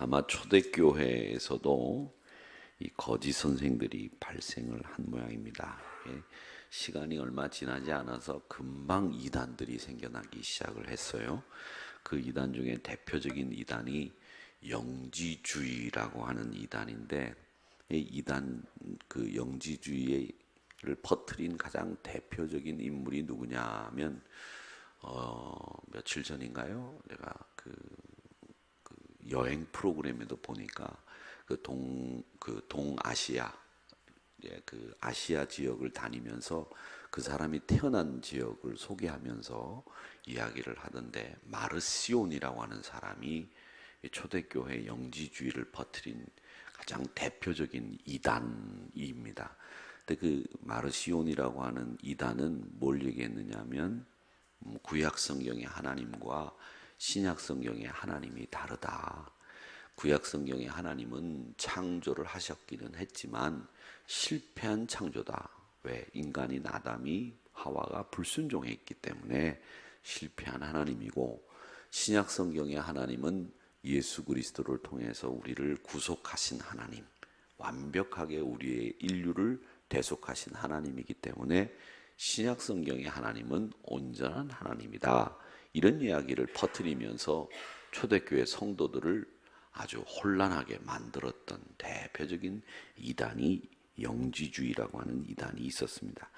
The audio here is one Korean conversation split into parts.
아마 초대교회에서도 이 거짓 선생들이 발생을 한 모양입니다. 시간이 얼마 지나지 않아서 금방 이단들이 생겨나기 시작을 했어요. 그 이단 중에 대표적인 이단이 영지주의라고 하는 이단인데, 이 이단 그 영지주의를 퍼뜨린 가장 대표적인 인물이 누구냐면 며칠 전인가요? 내가 그 여행 프로그램에도 보니까 그 동아시아, 그 아시아 지역을 다니면서 그 사람이 태어난 지역을 소개하면서 이야기를 하던데, 마르시온이라고 하는 사람이 초대교회 영지주의를 퍼뜨린 가장 대표적인 이단입니다. 근데 그 마르시온이라고 하는 이단은 뭘 얘기했느냐면, 구약 성경의 하나님과 신약 성경의 하나님이 다르다. 구약 성경의 하나님은 창조를 하셨기는 했지만 실패한 창조다. 왜? 인간인 아담이 하와가 불순종했기 때문에 실패한 하나님이고, 신약 성경의 하나님은 예수 그리스도를 통해서 우리를 구속하신 하나님, 완벽하게 우리의 인류를 대속하신 하나님이기 때문에 신약 성경의 하나님은 온전한 하나님이다. 이런 이야기를 퍼뜨리면서 초대교회 성도들을 아주 혼란하게 만들었던 대표적인 이단이 영지주의라고 하는 이단이 있었습니다.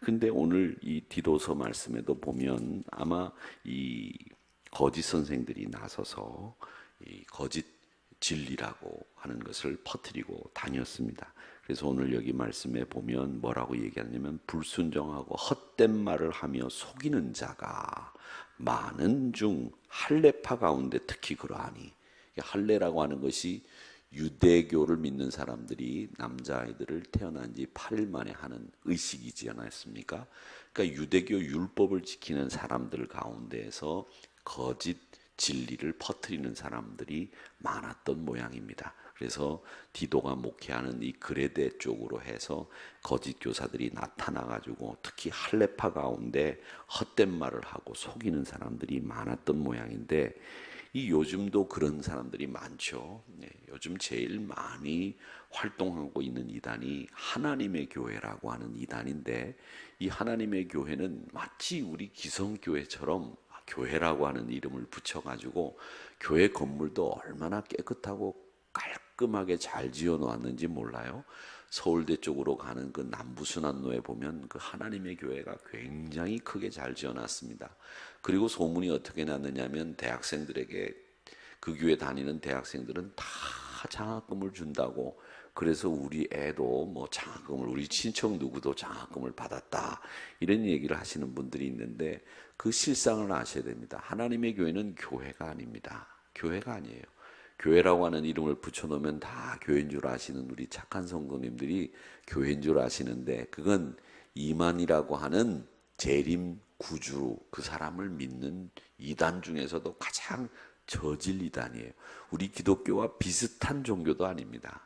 근데 오늘 이 디도서 말씀에도 보면 아마 이 거짓 선생들이 나서서 이 거짓 진리라고 하는 것을 퍼뜨리고 다녔습니다. 그래서 오늘 여기 말씀에 보면 뭐라고 얘기하냐면, 불순종하고 헛된 말을 하며 속이는 자가 많은 중 할례파 가운데 특히 그러하니, 할례라고 하는 것이 유대교를 믿는 사람들이 남자아이들을 태어난 지 8일 만에 하는 의식이지 않았습니까? 그러니까 유대교 율법을 지키는 사람들 가운데에서 거짓 진리를 퍼뜨리는 사람들이 많았던 모양입니다. 그래서 디도가 목회하는 이 그레데 쪽으로 해서 거짓 교사들이 나타나가지고 특히 할례파 가운데 헛된 말을 하고 속이는 사람들이 많았던 모양인데, 이 요즘도 그런 사람들이 많죠. 요즘 제일 많이 활동하고 있는 이단이 하나님의 교회라고 하는 이단인데, 이 하나님의 교회는 마치 우리 기성교회처럼 교회라고 하는 이름을 붙여가지고 교회 건물도 얼마나 깨끗하고 깔끔하게 잘 지어 놓았는지 몰라요. 서울대 쪽으로 가는 그 남부순환로에 보면 그 하나님의 교회가 굉장히 크게 잘 지어 놨습니다. 그리고 소문이 어떻게 났느냐면, 대학생들에게, 그 교회 다니는 대학생들은 다 장학금을 준다고, 그래서 우리 애도 뭐 장학금을, 우리 친척 누구도 장학금을 받았다, 이런 얘기를 하시는 분들이 있는데, 그 실상을 아셔야 됩니다. 하나님의 교회는 교회가 아닙니다. 교회가 아니에요. 교회라고 하는 이름을 붙여놓으면 다 교회인 줄 아시는 우리 착한 성도님들이 교회인 줄 아시는데, 그건 이만이라고 하는 재림 구주, 그 사람을 믿는 이단 중에서도 가장 저질 이단이에요. 우리 기독교와 비슷한 종교도 아닙니다.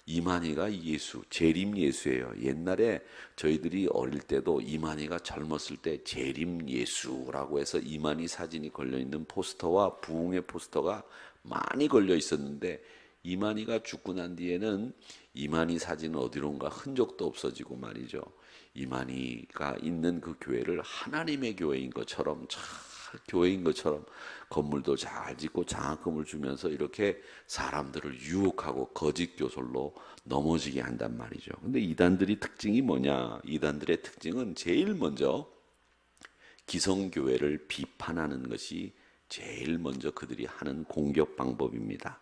이만희가 예수, 재림 예수예요. 옛날에 저희들이 어릴 때도 이만희가 젊었을 때 재림 예수라고 해서 이만희 사진이 걸려있는 포스터와 부흥의 포스터가 많이 걸려 있었는데, 이만희가 죽고 난 뒤에는 이만희 사진은 어디론가 흔적도 없어지고 말이죠. 이만희가 있는 그 교회를 하나님의 교회인 것처럼, 잘 교회인 것처럼 건물도 잘 짓고 장학금을 주면서 이렇게 사람들을 유혹하고 거짓 교설로 넘어지게 한단 말이죠. 근데 이단들이 특징이 뭐냐? 이단들의 특징은 제일 먼저 기성교회를 비판하는 것이 제일 먼저 그들이 하는 공격 방법입니다.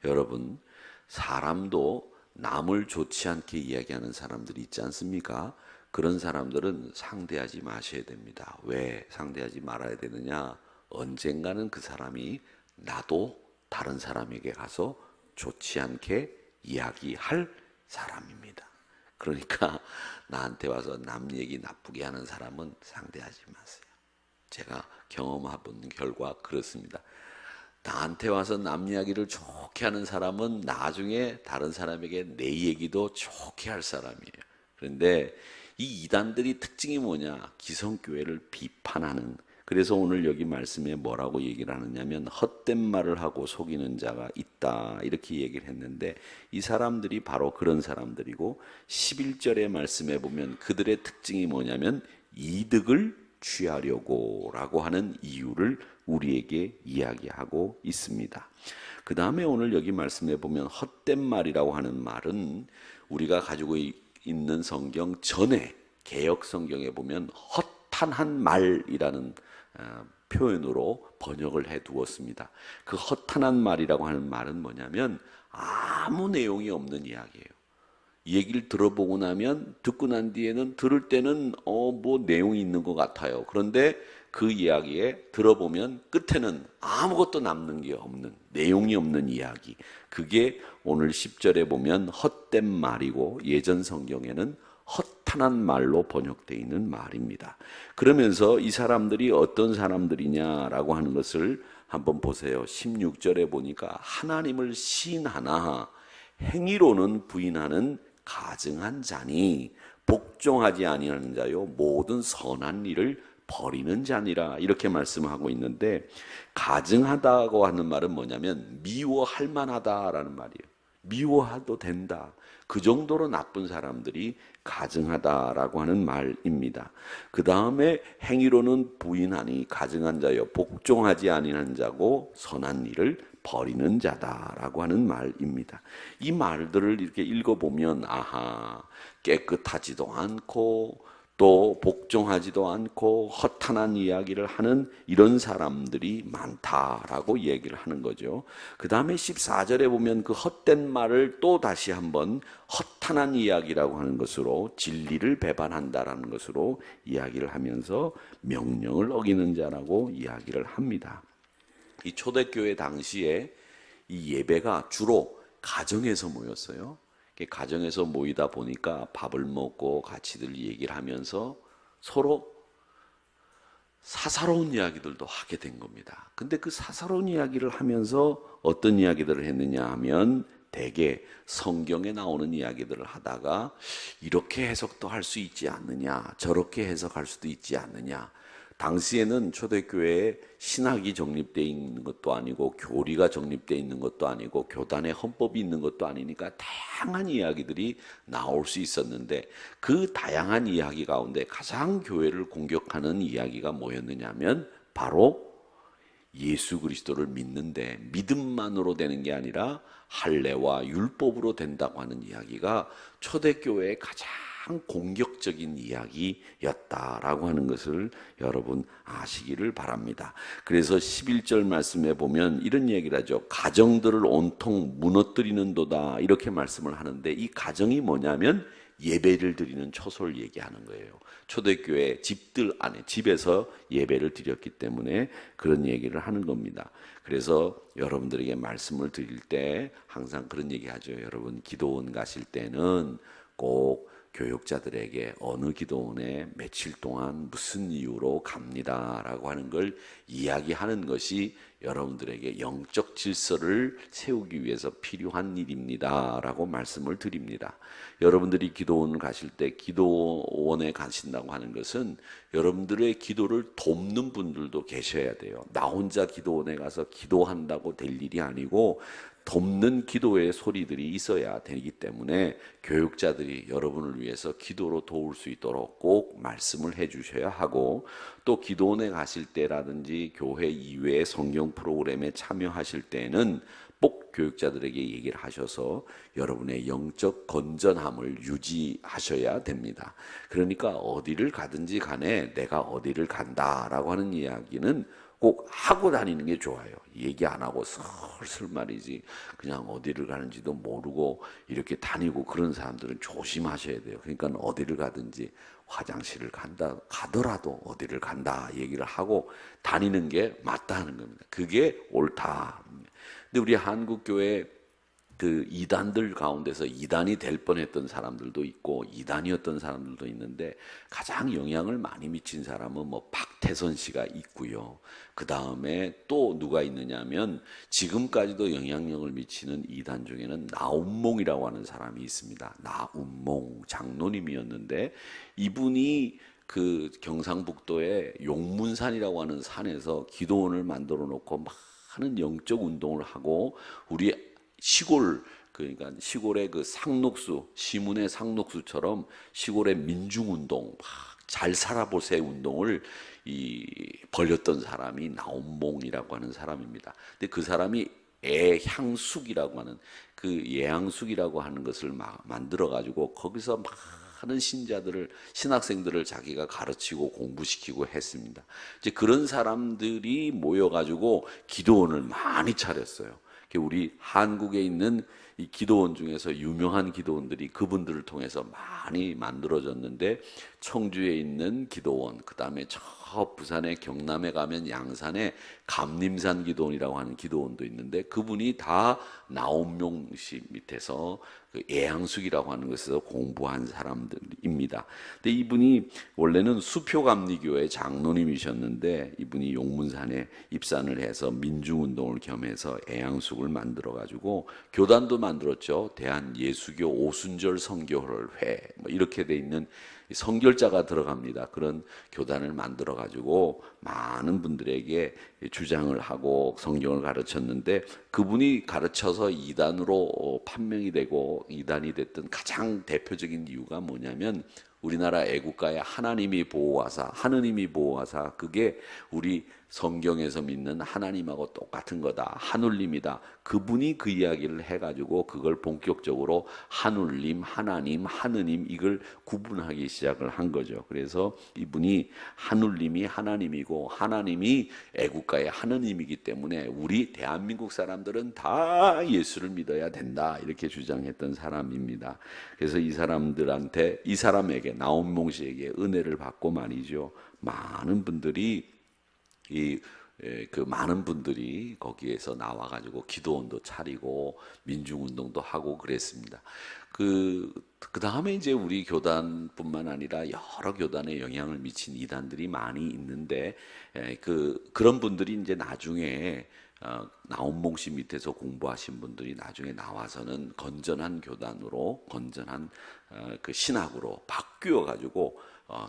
여러분, 사람도 남을 좋지 않게 이야기하는 사람들이 있지 않습니까? 그런 사람들은 상대하지 마셔야 됩니다. 왜 상대하지 말아야 되느냐? 언젠가는 그 사람이 나도 다른 사람에게 가서 좋지 않게 이야기할 사람입니다. 그러니까 나한테 와서 남 얘기 나쁘게 하는 사람은 상대하지 마세요. 제가 경험해본 결과 그렇습니다. 나한테 와서 남 이야기를 좋게 하는 사람은 나중에 다른 사람에게 내 얘기도 좋게 할 사람이에요. 그런데 이 이단들이 특징이 뭐냐? 기성교회를 비판하는 그래서 오늘 여기 말씀에 뭐라고 얘기를 하느냐면 헛된 말을 하고 속이는 자가 있다 이렇게 얘기를 했는데, 이 사람들이 바로 그런 사람들이고 11절의 말씀에 보면 그들의 특징이 뭐냐면 이득을 취하려고 라고 하는 이유를 우리에게 이야기하고 있습니다. 그 다음에 오늘 여기 말씀에 보면 헛된 말이라고 하는 말은 우리가 가지고 있는 성경 전에 개역 성경에 보면 허탄한 말이라는 표현으로 번역을 해 두었습니다. 그 허탄한 말이라고 하는 말은 뭐냐면 아무 내용이 없는 이야기예요. 이 얘기를 들어보고 나면, 듣고 난 뒤에는 들을 때는 뭐 내용이 있는 것 같아요. 그런데 그 이야기에 들어보면 끝에는 아무것도 남는 게 없는, 내용이 없는 이야기. 그게 오늘 10절에 보면 헛된 말이고 예전 성경에는 허탄한 말로 번역되어 있는 말입니다. 그러면서 이 사람들이 어떤 사람들이냐라고 하는 것을 한번 보세요. 16절에 보니까 하나님을 시인하나 행위로는 부인하는 가증한 자니 복종하지 아니하는 자요 모든 선한 일을 버리는 자니라 이렇게 말씀하고 있는데, 가증하다고 하는 말은 뭐냐면 미워할 만하다라는 말이에요. 미워해도 된다. 그 정도로 나쁜 사람들이 가증하다라고 하는 말입니다. 그 다음에 행위로는 부인하니 가증한 자여 복종하지 아니하는 자고 선한 일을 버리는 자다라고 하는 말입니다. 이 말들을 이렇게 읽어보면 아하, 깨끗하지도 않고 또 복종하지도 않고 허탄한 이야기를 하는 이런 사람들이 많다라고 얘기를 하는 거죠. 그 다음에 14절에 보면 그 헛된 말을 또 다시 한번 허탄한 이야기라고 하는 것으로 진리를 배반한다라는 것으로 이야기를 하면서 명령을 어기는 자라고 이야기를 합니다. 이 초대교회 당시에 이 예배가 주로 가정에서 모였어요. 가정에서 모이다 보니까 밥을 먹고 같이들 얘기를 하면서 서로 사사로운 이야기들도 하게 된 겁니다. 근데 그 사사로운 이야기를 하면서 어떤 이야기들을 했느냐 하면 대개 성경에 나오는 이야기들을 하다가 이렇게 해석도 할 수 있지 않느냐, 저렇게 해석할 수도 있지 않느냐. 당시에는 초대교회에 신학이 정립되어 있는 것도 아니고 교리가 정립되어 있는 것도 아니고 교단의 헌법이 있는 것도 아니니까 다양한 이야기들이 나올 수 있었는데, 그 다양한 이야기 가운데 가장 교회를 공격하는 이야기가 뭐였느냐 하면 바로 예수 그리스도를 믿는데 믿음만으로 되는 게 아니라 할례와 율법으로 된다고 하는 이야기가 초대교회의 가장 공격적인 이야기였다라고 하는 것을 여러분 아시기를 바랍니다. 그래서 11절 말씀에 보면 이런 얘기를 하죠. 가정들을 온통 무너뜨리는도다 이렇게 말씀을 하는데, 이 가정이 뭐냐면 예배를 드리는 처소를 얘기하는 거예요. 초대교회 집들 안에, 집에서 예배를 드렸기 때문에 그런 얘기를 하는 겁니다. 그래서 여러분들에게 말씀을 드릴 때 항상 그런 얘기 하죠. 여러분 기도원 가실 때는 꼭 교육자들에게 어느 기도원에 며칠 동안 무슨 이유로 갑니다라고 하는 걸 이야기하는 것이 여러분들에게 영적 질서를 세우기 위해서 필요한 일입니다라고 말씀을 드립니다. 여러분들이 기도원을 가실 때 기도원에 가신다고 하는 것은 여러분들의 기도를 돕는 분들도 계셔야 돼요. 나 혼자 기도원에 가서 기도한다고 될 일이 아니고 돕는 기도의 소리들이 있어야 되기 때문에 교육자들이 여러분을 위해서 기도로 도울 수 있도록 꼭 말씀을 해주셔야 하고, 또 기도원에 가실 때라든지 교회 이외의 성경 프로그램에 참여하실 때는 꼭 교육자들에게 얘기를 하셔서 여러분의 영적 건전함을 유지하셔야 됩니다. 그러니까 어디를 가든지 간에 내가 어디를 간다라고 하는 이야기는 꼭 하고 다니는 게 좋아요. 얘기 안 하고 슬슬 말이지 그냥 어디를 가는지도 모르고 이렇게 다니고 그런 사람들은 조심하셔야 돼요. 그러니까 어디를 가든지 화장실을 가더라도 어디를 간다 얘기를 하고 다니는 게 맞다는 겁니다. 그게 옳다. 근데 우리 한국교회 그 이단들 가운데서 이단이 될 뻔했던 사람들도 있고 이단이었던 사람들도 있는데, 가장 영향을 많이 미친 사람은 뭐 박태선 씨가 있고요. 그 다음에 또 누가 있느냐면 지금까지도 영향력을 미치는 이단 중에는 나운몽이라고 하는 사람이 있습니다. 나운몽 장로님이었는데, 이분이 그 경상북도의 용문산이라고 하는 산에서 기도원을 만들어 놓고 많은 영적 운동을 하고 우리 시골 그러니까 시골의 그 상록수 시문의 상록수처럼 시골의 민중운동 잘 살아보세 운동을 벌였던 사람이 나온몽이라고 하는 사람입니다. 근데 그 사람이 애향숙이라고 하는 그 예향숙이라고 하는 것을 만들어 가지고 거기서 많은 신학생들을 자기가 가르치고 공부시키고 했습니다. 이제 그런 사람들이 모여 가지고 기도원을 많이 차렸어요. 우리 한국에 있는 이 기도원 중에서 유명한 기도원들이 그분들을 통해서 많이 만들어졌는데 청주에 있는 기도원, 그 다음에 저 부산의 경남에 가면 양산에 감림산 기도원이라고 하는 기도원도 있는데 그분이 다 나온명 씨 밑에서 그 애향숙이라고 하는 것에서 공부한 사람들입니다. 근데 이분이 원래는 수표감리교회 장로님이셨는데 이분이 용문산에 입산을 해서 민중운동을 겸해서 애향숙을 만들어가지고 교단도 만들었죠. 대한예수교 오순절 선교회 뭐 이렇게 돼 있는 선결자가 들어갑니다. 그런 교단을 만들어 가지고 많은 분들에게 주장을 하고 성경을 가르쳤는데 그분이 가르쳐서 이단으로 판명이 되고 이단이 됐던 가장 대표적인 이유가 뭐냐면 우리나라 애국가에 하나님이 보호하사 하느님이 보호하사 그게 우리 성경에서 믿는 하나님하고 똑같은 거다. 하눌림이다. 그분이 그 이야기를 해가지고 그걸 본격적으로 하눌림, 하나님, 하느님 이걸 구분하기 시작을 한 거죠. 그래서 이분이 하눌림이 하나님이고 하나님이 애국가의 하느님이기 때문에 우리 대한민국 사람들은 다 예수를 믿어야 된다. 이렇게 주장했던 사람입니다. 그래서 이 사람에게 나온몽 씨에게 은혜를 받고 말이죠. 많은 분들이 많은 분들이 거기에서 나와가지고 기도원도 차리고 민중운동도 하고 그랬습니다. 그 다음에 이제 우리 교단뿐만 아니라 여러 교단에 영향을 미친 이단들이 많이 있는데 그런 분들이 이제 나중에 나온몽 씨 밑에서 공부하신 분들이 나중에 나와서는 건전한 교단으로 건전한 그 신학으로 바뀌어 가지고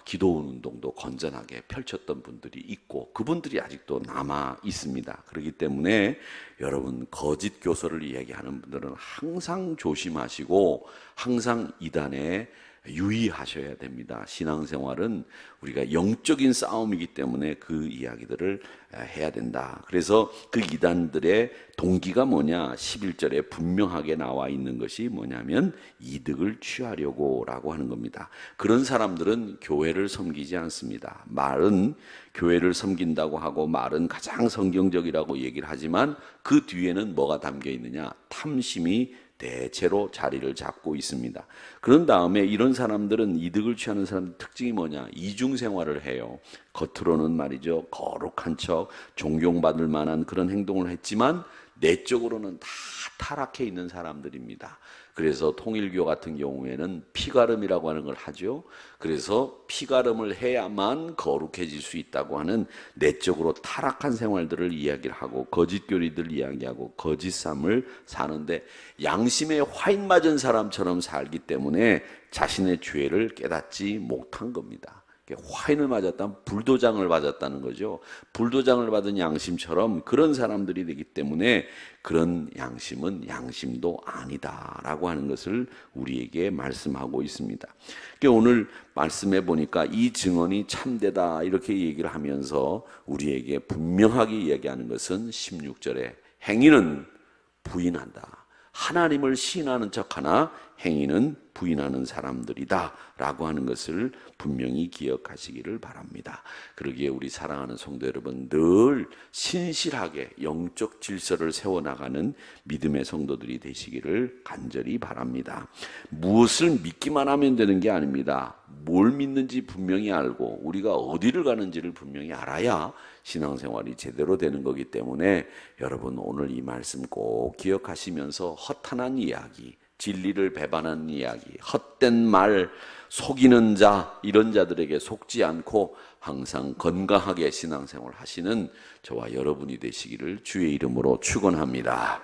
기도원 운동도 건전하게 펼쳤던 분들이 있고 그분들이 아직도 남아 있습니다. 그렇기 때문에 여러분 거짓 교서를 이야기하는 분들은 항상 조심하시고 항상 이단에 유의하셔야 됩니다. 신앙생활은 우리가 영적인 싸움이기 때문에 그 이야기들을 해야 된다. 그래서 그 이단들의 동기가 뭐냐? 11절에 분명하게 나와 있는 것이 뭐냐면 이득을 취하려고 라고 하는 겁니다. 그런 사람들은 교회를 섬기지 않습니다. 말은 교회를 섬긴다고 하고 말은 가장 성경적이라고 얘기를 하지만 그 뒤에는 뭐가 담겨 있느냐? 탐심이 대체로 자리를 잡고 있습니다. 그런 다음에 이런 사람들은 이득을 취하는 사람들 특징이 뭐냐? 이중생활을 해요. 겉으로는 말이죠. 거룩한 척, 존경받을 만한 그런 행동을 했지만 내적으로는 다 타락해 있는 사람들입니다. 그래서 통일교 같은 경우에는 피가름이라고 하는 걸 하죠. 그래서 피가름을 해야만 거룩해질 수 있다고 하는 내적으로 타락한 생활들을 이야기를 하고 거짓 교리들 이야기하고 거짓 삶을 사는데 양심에 화인 맞은 사람처럼 살기 때문에 자신의 죄를 깨닫지 못한 겁니다. 화인을 맞았다면 불도장을 맞았다는 거죠. 불도장을 받은 양심처럼 그런 사람들이 되기 때문에 그런 양심은 양심도 아니다라고 하는 것을 우리에게 말씀하고 있습니다. 오늘 말씀해 보니까 이 증언이 참되다 이렇게 얘기를 하면서 우리에게 분명하게 이야기하는 것은 16절에 행위는 부인한다. 하나님을 시인하는 척하나 행위는 부인하는 사람들이다 라고 하는 것을 분명히 기억하시기를 바랍니다. 그러기에 우리 사랑하는 성도 여러분 늘 신실하게 영적 질서를 세워나가는 믿음의 성도들이 되시기를 간절히 바랍니다. 무엇을 믿기만 하면 되는 게 아닙니다. 뭘 믿는지 분명히 알고 우리가 어디를 가는지를 분명히 알아야 신앙생활이 제대로 되는 거기 때문에 여러분 오늘 이 말씀 꼭 기억하시면서 허탄한 이야기 진리를 배반하는 이야기, 헛된 말, 속이는 자 이런 자들에게 속지 않고 항상 건강하게 신앙생활 하시는 저와 여러분이 되시기를 주의 이름으로 축원합니다.